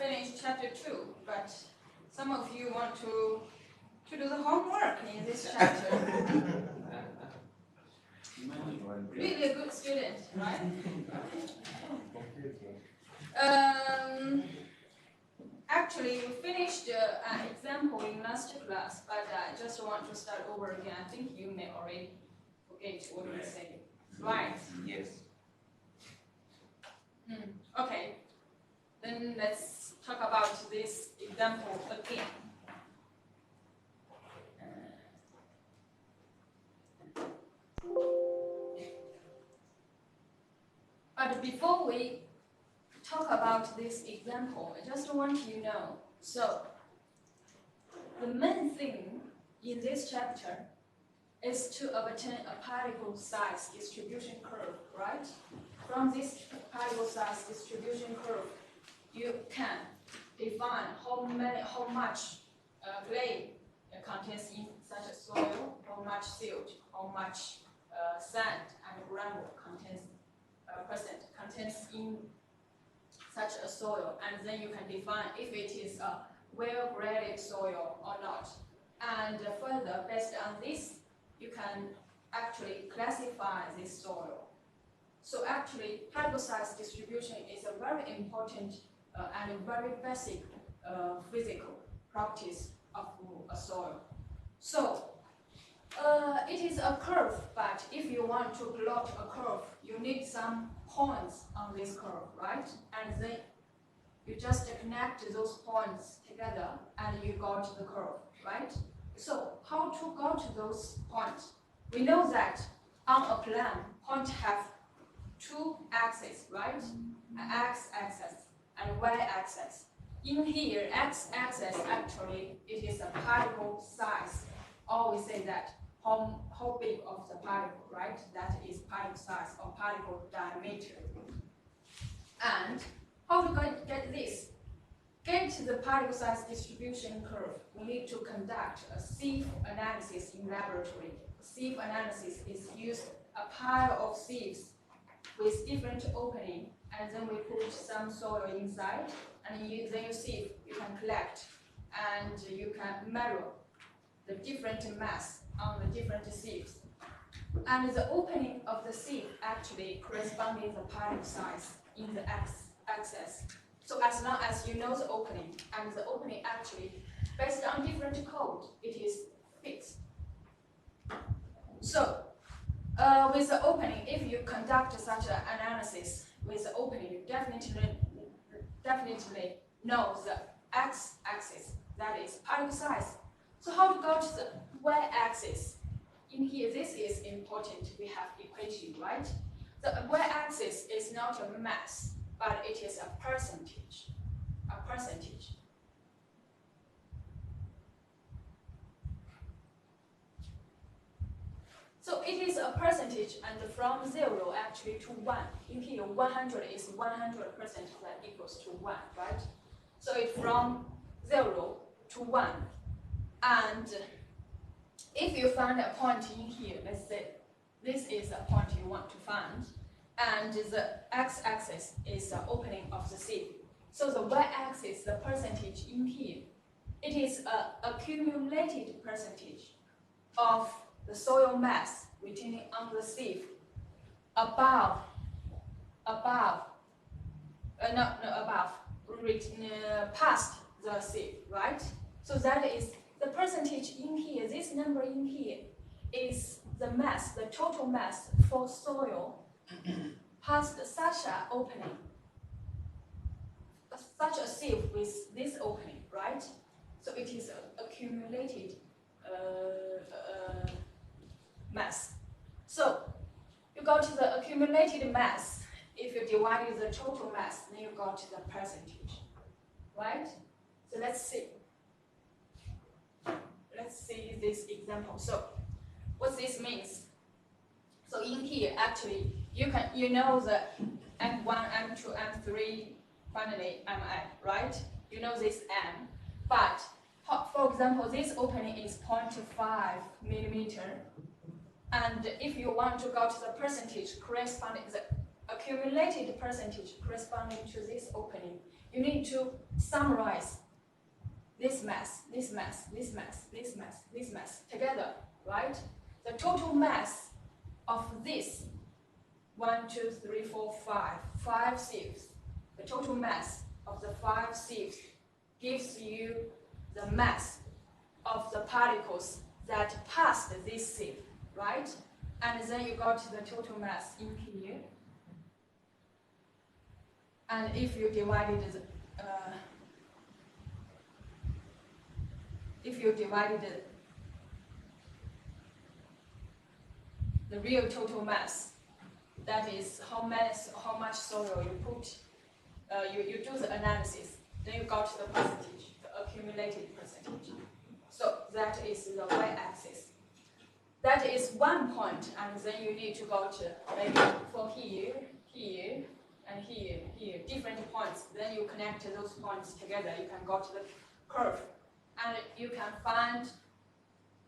finish chapter 2, but some of you want to do the homework in this chapter. Really a good student, right? Actually, we finished an example in last class, but I just want to start over again. I think you may already forget what we said. Right? Yes. Okay. Then let's talk about this example again. But before we talk about this example, I just want you to know, so the main thing in this chapter is to obtain a particle size distribution curve, right? From this particle size distribution curve, you can define how much clay contains in such a soil, how much silt, how much sand and gravel contains in such a soil, and then you can define if it is a well-graded soil or not. And further, based on this, you can actually classify this soil. So actually, particle size distribution is a very important and a very basic physical practice of a soil. So it is a curve, but if you want to plot a curve, you need some points on this curve, right? And then you just connect those points together and you got the curve, right? So how to go to those points? We know that on a plane, points have two axes, right? An x-axis and y-axis. In here, x-axis actually it is a particle size. Always say that how big of the particle, right? That is particle size or particle diameter. And how to get this? Get the particle size distribution curve, we need to conduct a sieve analysis in laboratory. Sieve analysis is use a pile of sieves with different opening, and then we put some soil inside, and then you sieve, you can collect, and you can measure the different mass on the different sieves. And the opening of the sieve actually corresponding the particle size in the x-axis. So as long as you know the opening, and the opening actually, based on different code, it is fixed. So with the opening, if you conduct such an analysis with the opening, you definitely know the x-axis, that is particle size. So how to go to the y-axis? In here, this is important. We have equation, right? The y-axis is not a mass, but it is a percentage. A percentage. So it is a percentage, and from 0 actually to 1. In here, 100 is 100% that equals to 1, right? So it's from 0 to 1. And if you find a point in here, let's say this is a point you want to find, and the x-axis is the opening of the sieve. So the y-axis, the percentage in here, it is an accumulated percentage of the soil mass retaining on the sieve past the sieve, right? So that is the percentage in here, this number in here is the mass, the total mass for soil past such an opening, such a sieve with this opening, right? So it is an accumulated mass. So you go to the accumulated mass. If you divide the total mass, then you go to the percentage, right? So let's see. Let's see this example. So what this means? So in here, actually, you know the M1, M2, M3, finally MI, right? You know this M, but for example, this opening is 0.5 millimeter, and if you want to go to the percentage corresponding, the accumulated percentage corresponding to this opening, you need to summarize this mass, this mass, this mass, this mass, this mass together, right? The total mass of this 1, 2, 3, 4, 5 sieves. The total mass of the 5 sieves gives you the mass of the particles that passed this sieve, right? And then you got the total mass in here. And if you divided the real total mass, that is how much soil you put, you do the analysis, then you got the percentage, the accumulated percentage. So that is the y-axis. That is one point, and then you need to go to maybe for here, here, and here, different points. Then you connect those points together. You can go to the curve, and you can find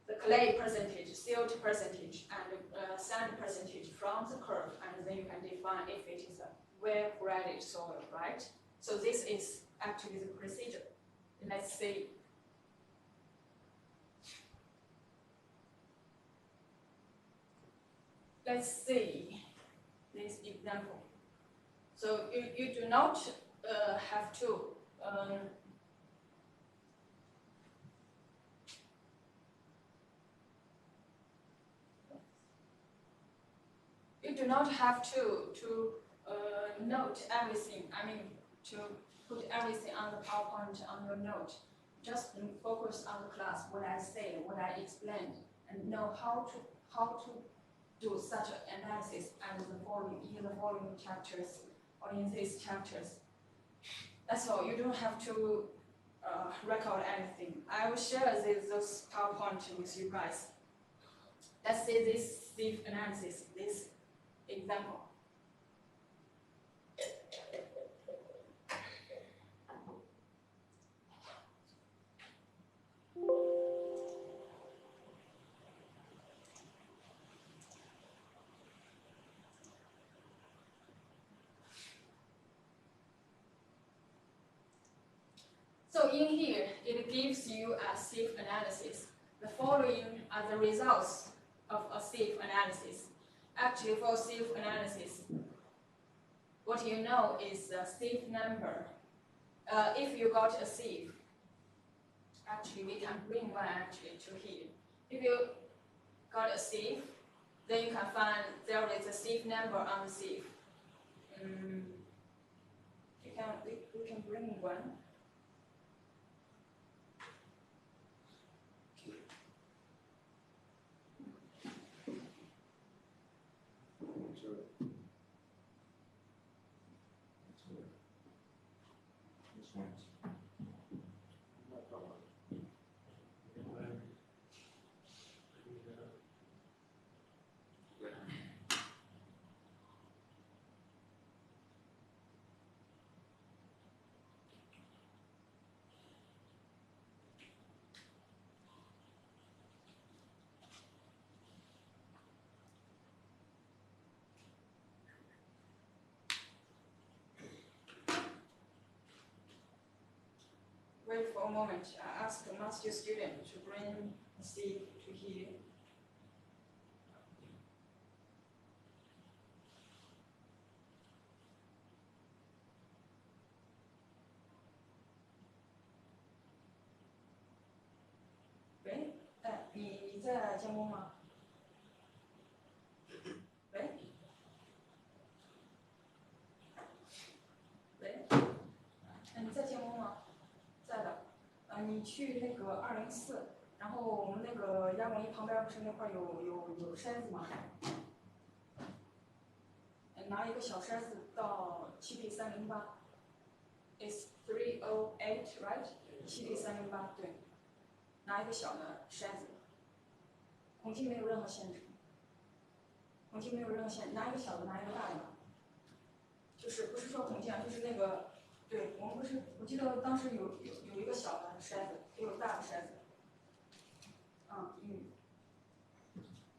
the clay percentage, silt percentage, and sand percentage from the curve, and then you can define if it is a well-graded soil, right? So this is actually the procedure. Let's see. Let's see this example. So you do not have to note everything. I mean, to put everything on the PowerPoint on your note. Just focus on the class, what I say, what I explained, and know how to do such an analysis and in the following chapters or in these chapters. That's all. You don't have to record anything. I will share those PowerPoint with you guys. Let's see this sieve analysis, this example. So in here, it gives you a sieve analysis. The following are the results of a sieve analysis. Actually, for sieve analysis, what you know is the sieve number. If you got a sieve, actually we can bring one actually to here. If you got a sieve, then you can find there is a sieve number on the sieve. We can bring one. Wait for a moment. I ask the master student to bring the sieve to here.喂，你在监工吗？喂，喂，你在监工吗？在的。你去那个204，然后我们那个压工仪旁边不是那块有筛子吗？拿一个小筛子到7P308 ，is 308 right？ 7P308对。拿一个小的筛子，孔径没有任何限制，孔径没有任何限制，拿一个小的，拿一个大的，就是不是说孔径，就是那个，对我们不是，我记得当时有一个小的筛子，也有大的筛子，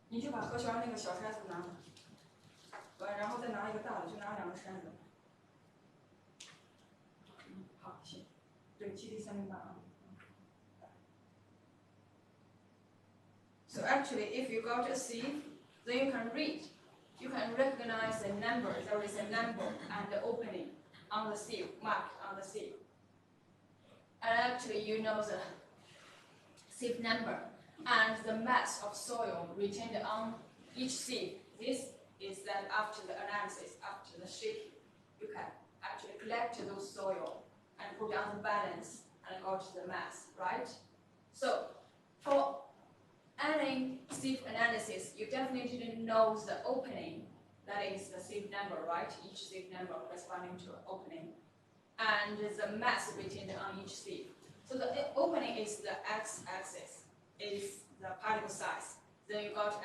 你就把和弦那个小筛子拿，然后再拿一个大的，就拿2个筛子， So actually, if you got a sieve, then you can read. You can recognize the number. There is a number and the opening on the sieve, marked on the sieve. And actually, you know the sieve number and the mass of soil retained on each sieve. This is that after the analysis, after the shaking, you can actually collect those soil and put on the balance and go to the mass, right? So for any sieve analysis, you definitely know the opening, that is the sieve number, right? Each sieve number corresponding to an opening, and the mass retained on each sieve. So the opening is the x-axis, is the particle size. Then you got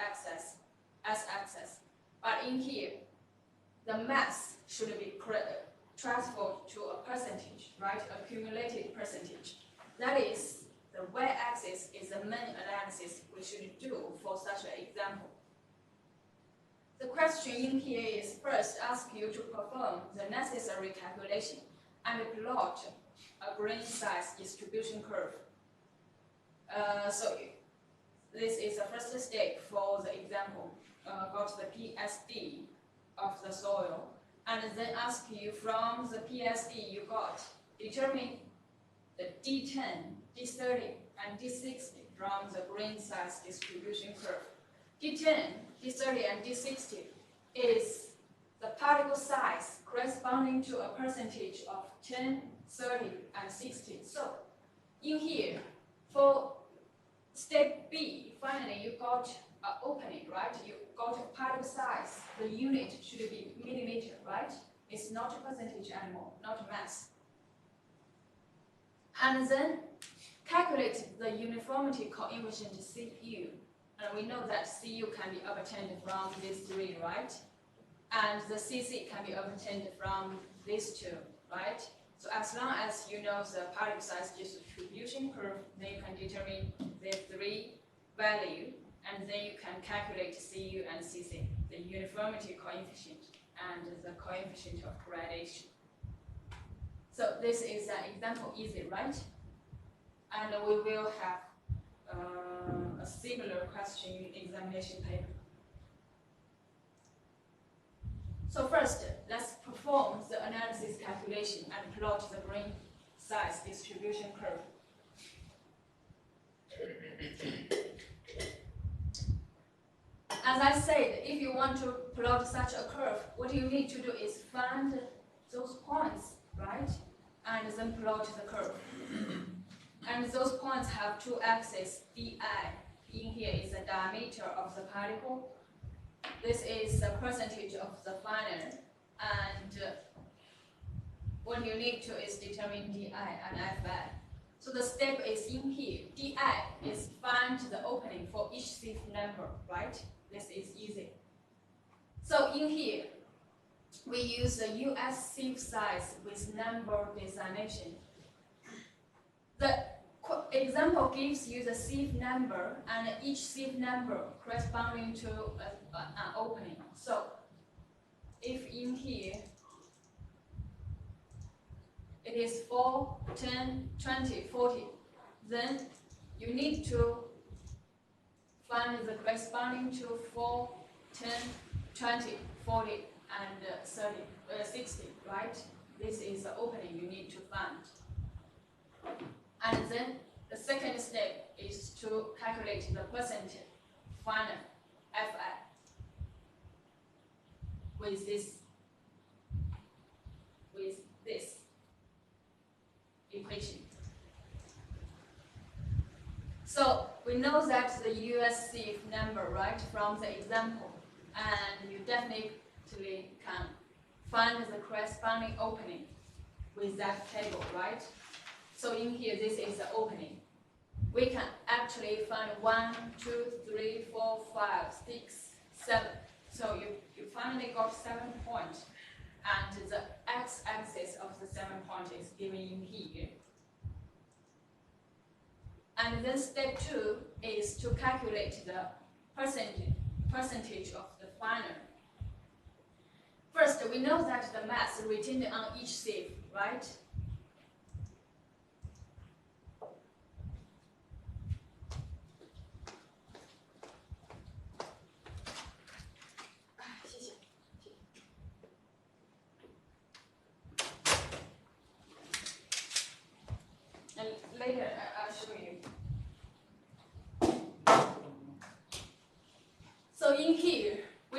s-axis. But in here, the mass should be transferred to a percentage, right? Accumulated percentage. That is, the y-axis is the main analysis we should do for such an example. The question in here is first ask you to perform the necessary calculation and plot a grain size distribution curve. So this is the first step for the example. Got the PSD of the soil, and then ask you from the PSD you got, determine the D10, D30, and D60 from the grain size distribution curve. D10, D30, and D60 is the particle size corresponding to a percentage of 10, 30, and 60. So in here, for step B, finally you got an opening, right? You got a particle size. The unit should be millimeter, right? It's not a percentage anymore, not a mass. And then calculate the uniformity coefficient Cu. And we know that Cu can be obtained from these three, right? And the Cc can be obtained from these two, right? So as long as you know the particle size distribution curve, then you can determine the three value, and then you can calculate Cu and Cc, the uniformity coefficient and the coefficient of gradation. So this is an example, easy, right? And we will have a similar question in examination paper. So first, let's perform the analysis calculation and plot the grain size distribution curve. As I said, if you want to plot such a curve, what you need to do is find those points, right? And then plot the curve. And those points have two axes, di. In here is the diameter of the particle. This is the percentage of the final. And what you need to is determine di and fi. So the step is in here. Di is find the opening for each sieve number, right? This is easy. So in here, we use the US sieve size with number designation. The example gives you the sieve number and each sieve number corresponding to an opening. So if in here it is 4, 10, 20, 40, then you need to find the corresponding to 4, 10, 20, 40, and 30, 60, right? This is the opening you need to find. And then the second step is to calculate the percentage final Fi with this equation. So we know that the US sieve number, right, from the example, and you definitely can find the corresponding opening with that table, right? So in here, this is the opening. We can actually find 1, 2, 3, 4, 5, 6, 7. So you finally got 7 points. And the x-axis of the 7 point is given in here. And then step 2 is to calculate the percentage of the final. First, we know that the mass retained on each sieve, right?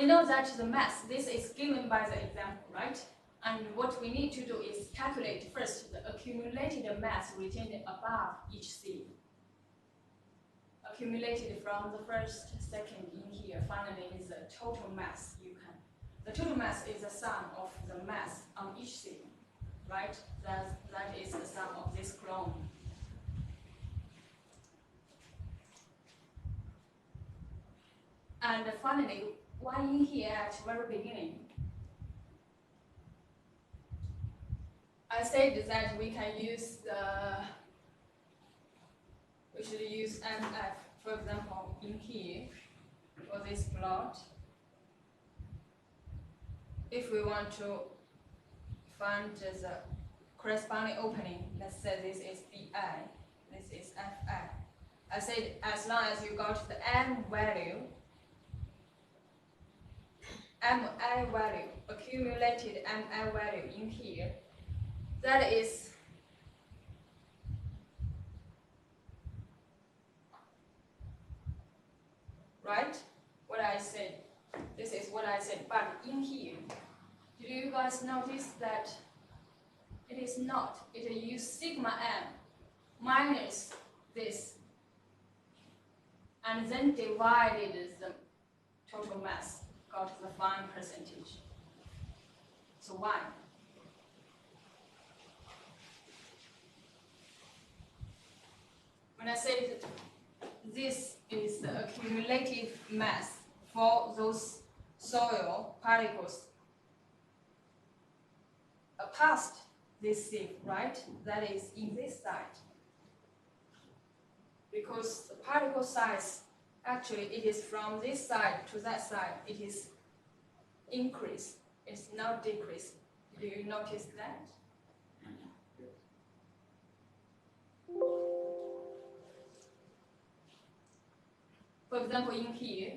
we know that the mass, this is given by the example, right? And what we need to do is calculate first the accumulated mass retained above each sieve. Accumulated from the first, second in here, finally is the total mass. The total mass is the sum of the mass on each sieve, right? That is the sum of this column. And finally, one in here at the very beginning, I said that we should use MF, for example, in here, for this plot. If we want to find the corresponding opening, let's say this is BI, this is FI. I said as long as you got the M value, MI value, accumulated MI value in here, that is right? What I said. This is what I said. But in here, did you guys notice that it is not? It use sigma m minus this, and then divided the total mass, got the final percentage. So why? When I say this is the accumulative mass for those soil particles past this sieve, right? That is in this side. Because the particle size, actually it is from this side to that side, it is increase, it's not decrease. Do you notice that? For example, in here,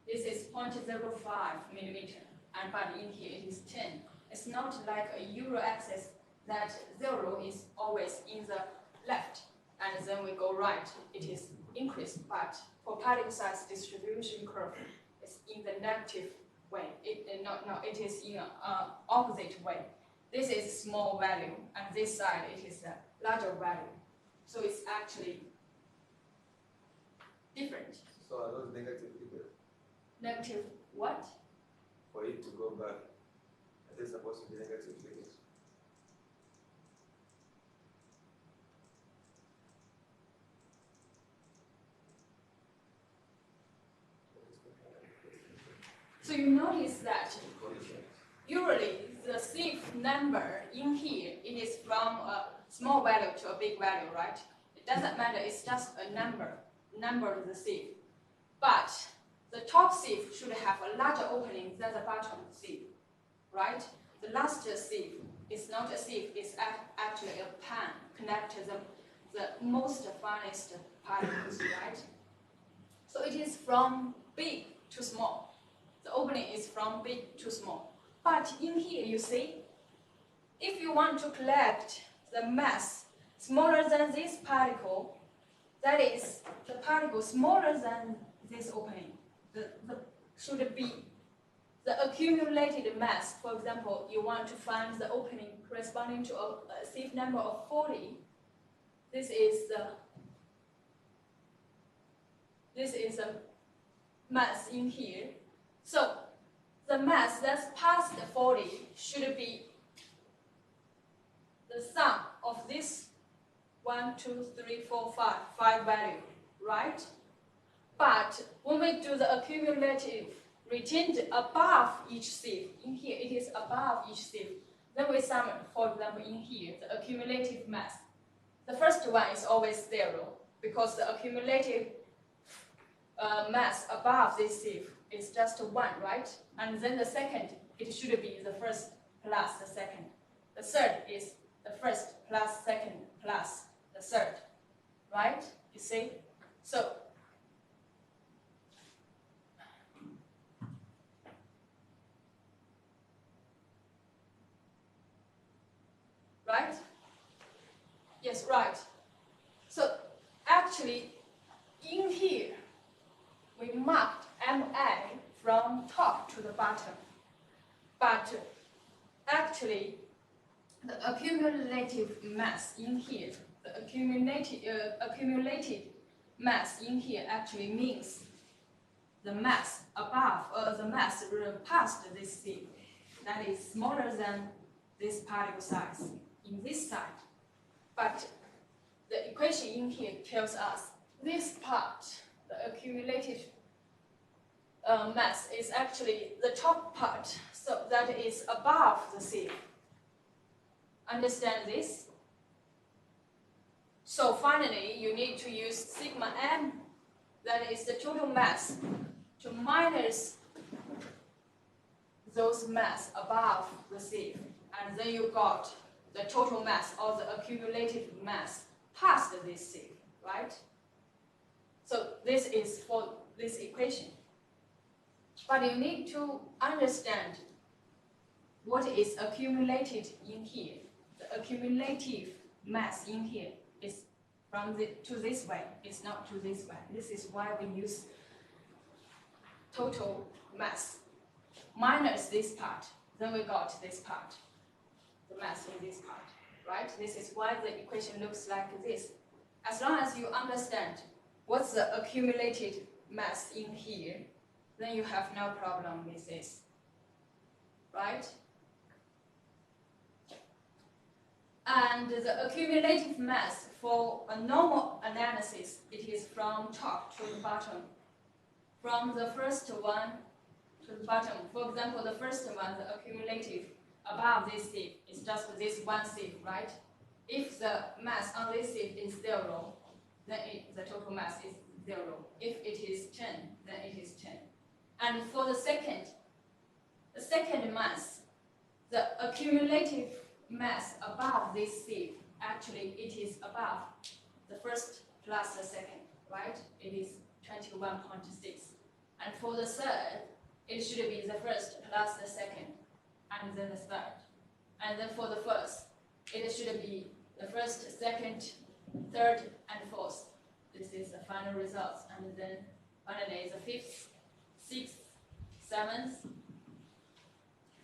this is 0.05 millimeter, and but in here it is 10. It's not like a Euro axis that 0 is always in the left, and then we go right, it is increased. But for particle size distribution curve, it's in the negative way. It is in an opposite way. This is small value, and this side it is a larger value. So it's actually different. So are those negative figures? Negative what? For it to go back, are they supposed to be negative figures? So you notice that usually the sieve number in here, it is from a small value to a big value, right? It doesn't matter, it's just a number of the sieve. But the top sieve should have a larger opening than the bottom sieve, right? The last sieve is not a sieve, it's actually a pan connecting the most finest particles, right? So it is from big to small. The opening is from big to small. But in here, you see, if you want to collect the mass smaller than this particle, that is the particle smaller than this opening, should be the accumulated mass. For example, you want to find the opening corresponding to a sieve number of 40. This is a mass in here. So the mass that's past 40 should be the sum of this 1, 2, 3, 4, 5 value, right? But when we do the accumulative retained above each sieve, in here it is above each sieve, then we sum, for example, in here, the accumulative mass. The first one is always 0, because the accumulative mass above this sieve is just 1, right? And then the second, it should be the first plus the second. The third is the first plus second plus the third, right? You see? So, right? Yes, right. So, actually, in here, we marked MI from top to the bottom. But actually, the accumulative mass in here, the accumulated mass in here actually means the mass above, the mass past this sieve, that is smaller than this particle size in this side. But the equation in here tells us this part, the accumulated mass, is actually the top part, so that is above the sieve. Understand this? So finally, you need to use sigma m, that is the total mass, to minus those mass above the sieve, and then you got the total mass or the accumulated mass past this sieve, right? So this is for this equation. But you need to understand what is accumulated in here. The accumulative mass in here is from to this way, it's not to this way. This is why we use total mass minus this part, then we got this part, the mass in this part, right? This is why the equation looks like this. As long as you understand what's the accumulated mass in here, then you have no problem with this, right? And the accumulative mass for a normal analysis, it is from top to the bottom. From the first one to the bottom. For example, the first one, the accumulative above this sieve, is just this one sieve, right? If the mass on this sieve is 0, then the total mass is 0. If it is 10, then it is 10. And for the second mass, the accumulative mass above this sieve, actually it is above the first plus the second, right? It is 21.6. And for the third, it should be the first plus the second, and then the third. And then for the first, it should be the first, second, third, and fourth. This is the final results. And then finally the fifth, sixth, seventh.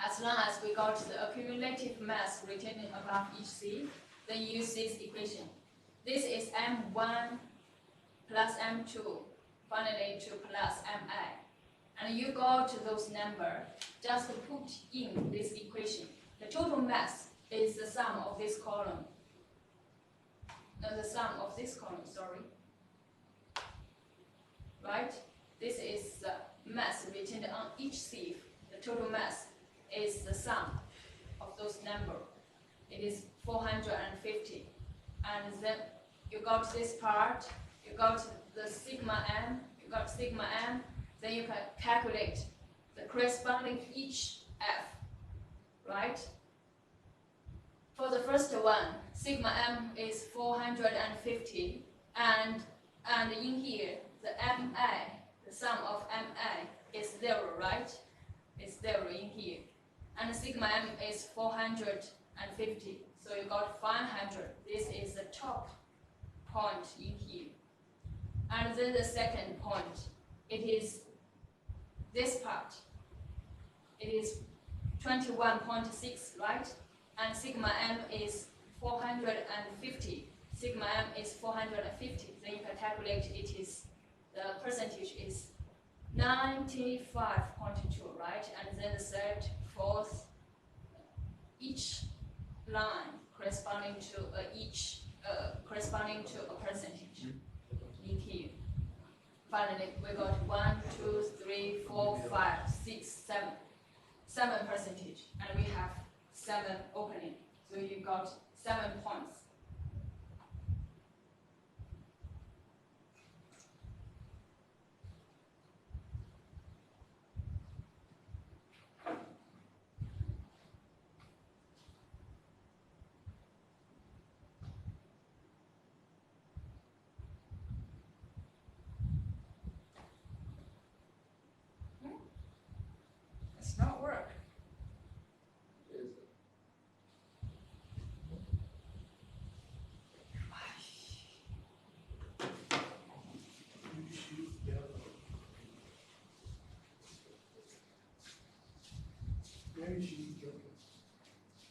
As long as we got the accumulative mass written above each sieve, then use this equation. This is M1 plus M2, finally 2 plus MA. And you got those numbers, just put in this equation. The total mass is the sum of this column. No, the sum of this column, sorry. Right? This is the mass written on each sieve. The total mass is the sum of those numbers. It is 450. And then you got this part, you got the sigma m, then you can calculate the corresponding each f, right? For the first one, sigma m is 450, and in here, the MA, the sum of MA is 0, right? It's 0 in here. And sigma m is 450, so you got 500. This is the top point in here. And then the second point, it is this part. It is 21.6, right? And sigma m is 450. Sigma m is 450. Then you can calculate it is, the percentage is 95.2, right? And then the third, fourth, each line corresponding to a percentage in here. Finally, we got 1, 2, 3, 4, 5, 6, 7. 7 percentage, and we have 7 opening. So you got 7 points. It's not work.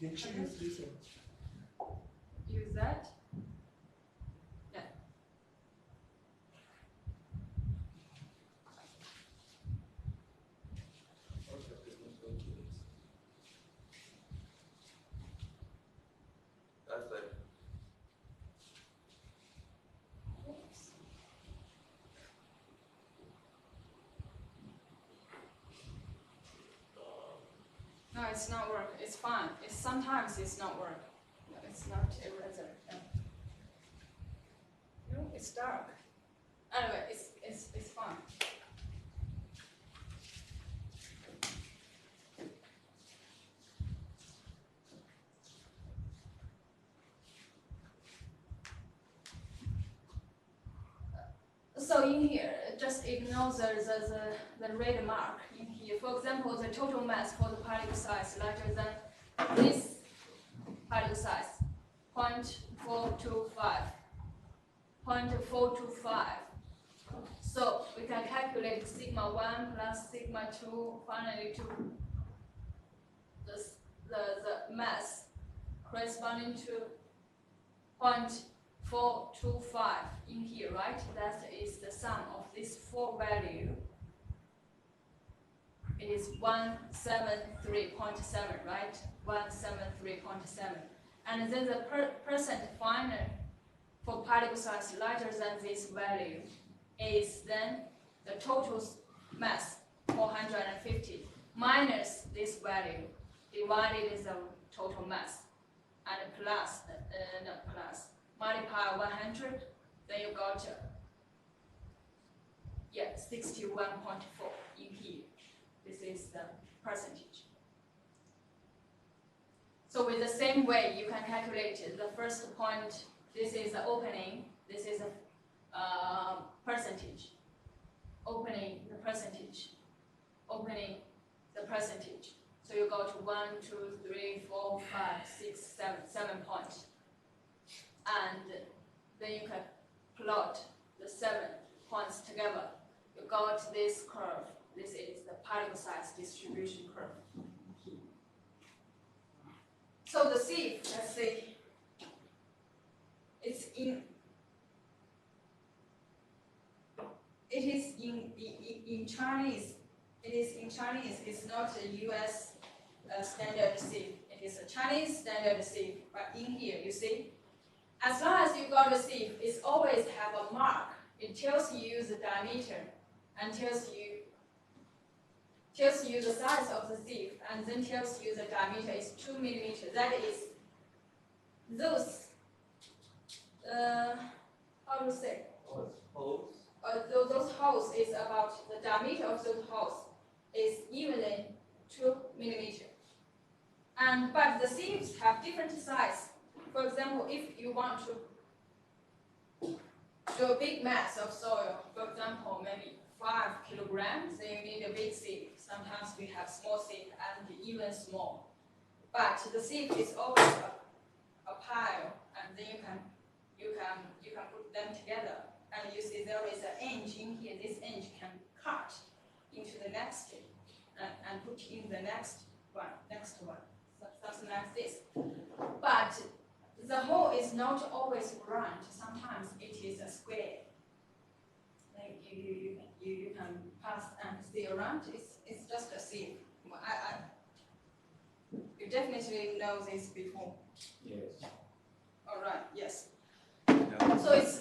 Didn't you use this one? Use that. Yeah. That's like No, it's not work. It's fine. It's sometimes it's not work. No, it's not eraser. No, it's dark. Anyway, it's fine. So in here, just ignore the red mark in here. For example, the total mass for the particle size larger than this particle size, 0.425. 0.425. So we can calculate sigma 1 plus sigma 2 finally to the mass corresponding to 0.425 in here, right? That is the sum of these four values. It is 173.7, right? 173.7. And then the percent final for particle size larger than this value is then the total mass 450 minus this value divided the total mass and plus multiply 100, then you got 61.4 in here. This is the percentage. So with the same way, you can calculate the first point. This is the opening. This is a percentage. Opening the percentage. Opening the percentage. So you go to 1, 2, 3, 4, 5, 6, 7 points. And then you can plot the 7 points together. You got this curve. This is the particle size distribution curve. So the sieve, let's see, it is in Chinese. It is in Chinese. It's not a U.S. Standard sieve. It is a Chinese standard sieve. But in here, you see, as long as you got a sieve, it always have a mark. It tells you the diameter and tells you the size of the sieve, and then tells you the diameter is 2 millimeters. That is those, how to say? holes. Those holes is about the diameter of those holes is evenly 2 millimeters. But the sieves have different size. For example, if you want to do a big mass of soil, for example, maybe 5 kilograms, then you need a big sieve. Sometimes we have small sieve and even small. But the sieve is always a pile, and then you can put them together. And you see there is an inch in here. This inch can cut into the next and put in the next one. So something like this. But the hole is not always round. Sometimes it is a square. Like you can pass and see around. It's just a sieve. You definitely know this before. Yes. All right. Yes. No. So it's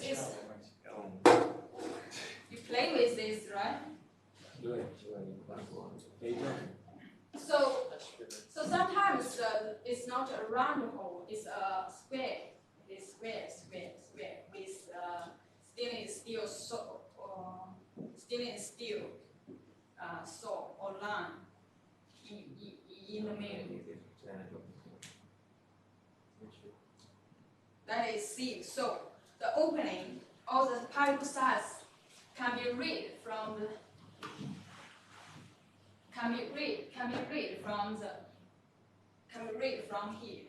you play with this, right? So sometimes it's not a round hole, it's a square. It is square with stainless steel saw or line in the middle. That is sieve. So the opening, all the particle size can be read from here.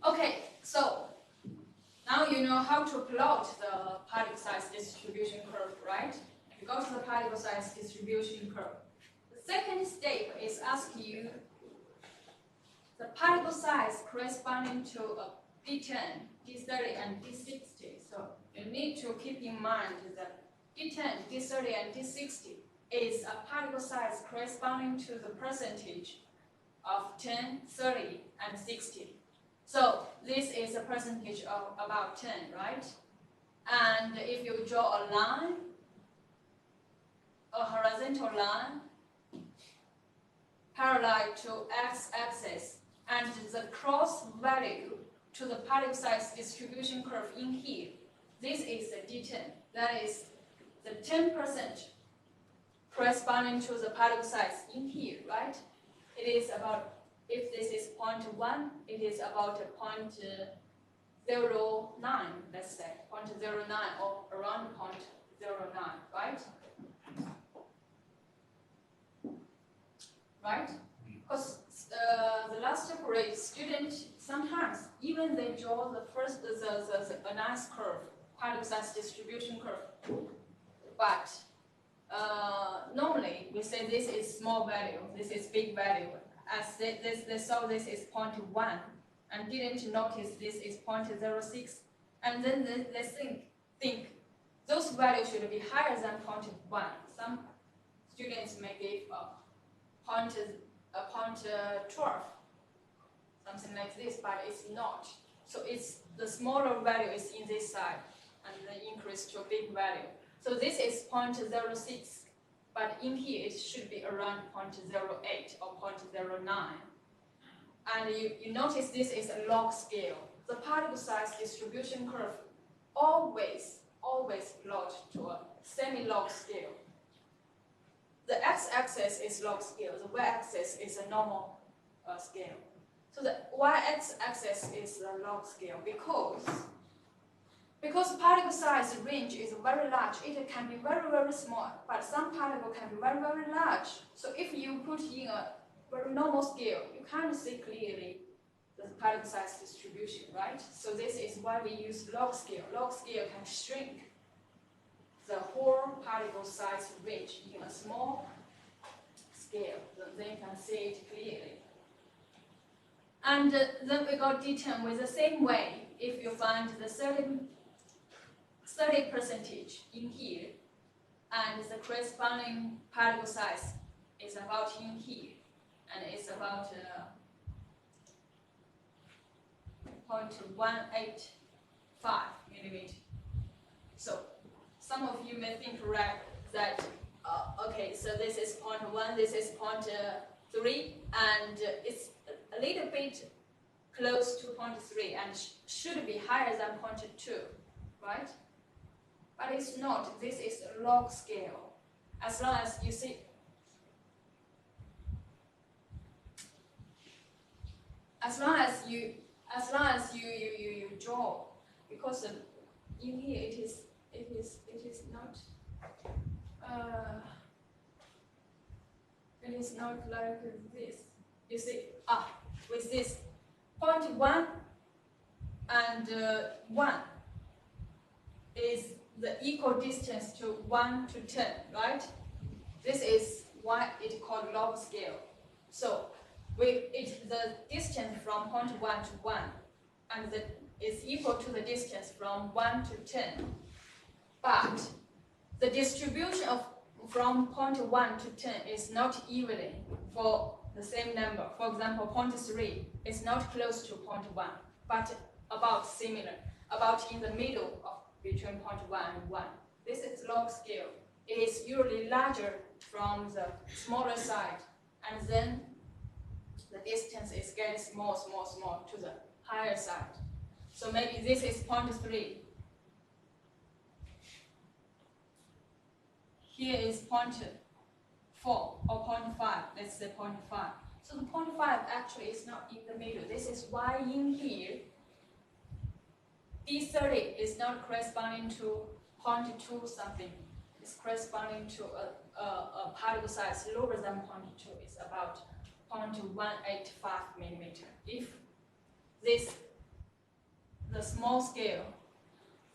Okay, so now you know how to plot the particle size distribution curve, right? You go to the particle size distribution curve. The second step is ask you the particle size corresponding to a D10, D30, and D60. So you need to keep in mind that D10, D30, and D60 is a particle size corresponding to the percentage of 10, 30, and 60. So this is a percentage of about 10, right? And if you draw a line, a horizontal line, parallel to x-axis, and the cross value to the particle size distribution curve in here, this is the D10. That is the 10% corresponding to the particle size in here, right? It is about, if this is 0.1, it is about 0.09, let's say, 0.09 or around 0.09, right? Right? Because the last grade student, sometimes even they draw the first, a nice curve, particle size distribution curve, but normally we say this is small value, this is big value, as they saw this is 0.1 and didn't notice this is 0.06, and then they think those values should be higher than 0.1. Some students may give 0.12, something like this, but it's not. So it's the smaller value is in this side, and then increase to a big value. So this is 0.06, but in here it should be around 0.08 or 0.09. And you notice this is a log scale. The particle size distribution curve always plot to a semi-log scale. The x-axis is log scale, the y-axis is a normal scale. So the y-axis is the log scale because particle size range is very large. It can be very, very small, but some particle can be very, very large. So if you put in a very normal scale, you can't see clearly the particle size distribution, right? So this is why we use log scale. Log scale can shrink the whole particle size range in a small scale. Then you can see it clearly. And then we got D10 with the same way. If you find the 30% in here, and the corresponding particle size is about in here, and it's about 0.185 millimeter. So some of you may think that okay, so this is 0.1, this is 0.3, and it's a little bit close to 0.3 and should be higher than 0.2, right? But it's not. This is a log scale. As long as you see, as long as you draw, because in here it is not. It is not like this. You see, with this 0.1 and 1 is the equal distance to 1 to 10, right? This is why it's called log scale. So the distance from 0.1 to 1 and is equal to the distance from 1 to 10. But the distribution from 0.1 to 10 is not evenly for the same number. For example, 0.3 is not close to 0.1, but about similar, about in the middle of between 0.1 and 1. This is log scale. It is usually larger from the smaller side, and then the distance is getting small to the higher side. So maybe this is 0.3. Here is 0.4 or 0.5, let's say 0.5. So the 0.5 actually is not in the middle. This is why in here, D30 is not corresponding to 0.2 something. It's corresponding to a particle size lower than 0.2. It's about 0.185 millimeter. If the small scale,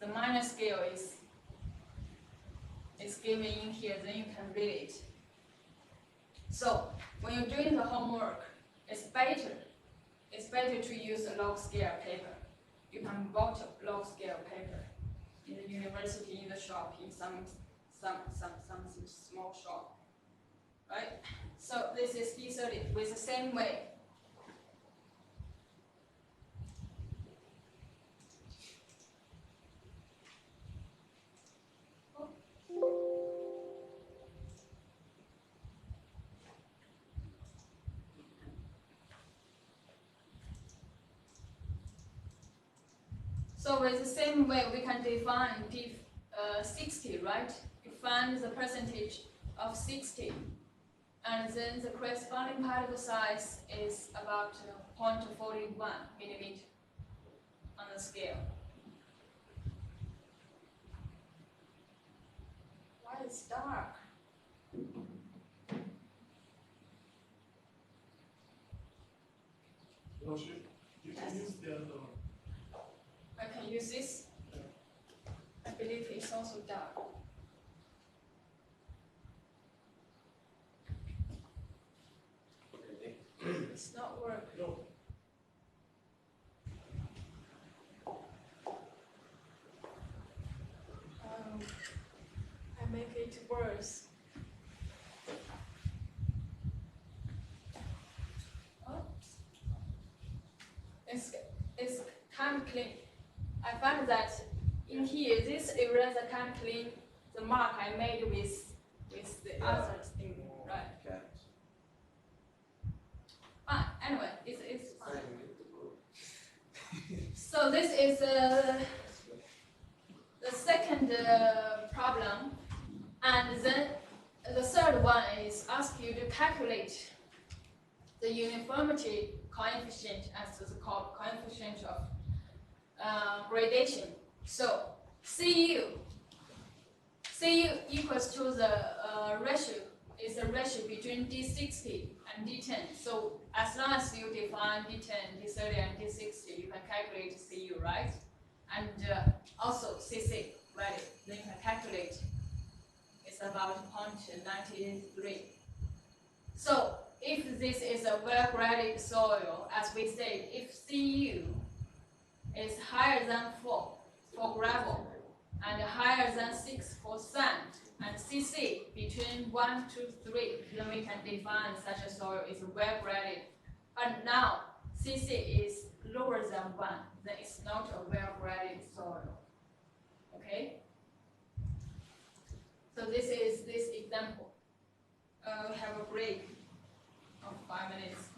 the minor scale is given in here, then you can read it. So when you're doing the homework, it's better to use a log scale paper. You can buy log scale paper in the university, in the shop, in some small shop, right? So this is D30 with the same way. So with the same way, we can define 60, right? You find the percentage of 60, and then the corresponding particle size is about 0.41 millimeter on the scale. Why it's dark? No, you can use the other one. I can use this. I believe it's also dark. It's not working. No. I make it worse. Oops. It's kind of clean. I find that in here, this eraser kind of clean the mark I made with the other thing, right? Okay. Anyway, it's fine. So this is the second problem, and then the third one is ask you to calculate the uniformity coefficient as the coefficient of gradation. So CU equals to the ratio is the ratio between D60 and D10. So as long as you define D10, D30, and D60, you can calculate CU, right? And also CC, right? Then you can calculate. It's about 0.93. So if this is a well-graded soil, as we said, if CU is higher than 4 for gravel and higher than 6 for sand, and CC between 1 to 3, then we can define such a soil is well-graded. But now CC is lower than 1, then it's not a well-graded soil. Okay? So this is this example. We have a break of 5 minutes.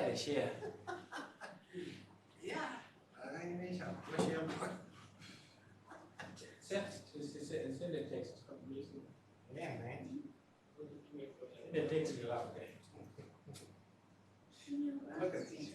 the share. Yeah. Send the text. Yeah, man. The text is up there. Look at these.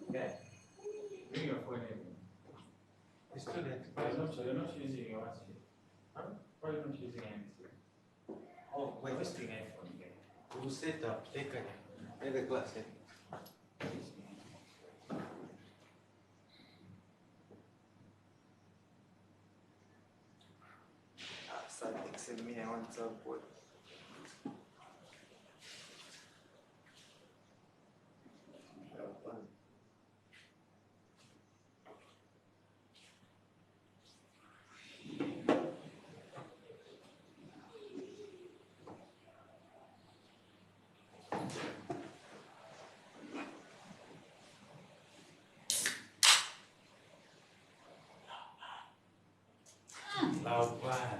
Okay. Bring your phone in. Student. You're not using your watch. Huh? Why are you not using anything? Oh, wait. What's the iPhone again? We'll set up. Take a glass. Start texting me, I want some food. Loud one.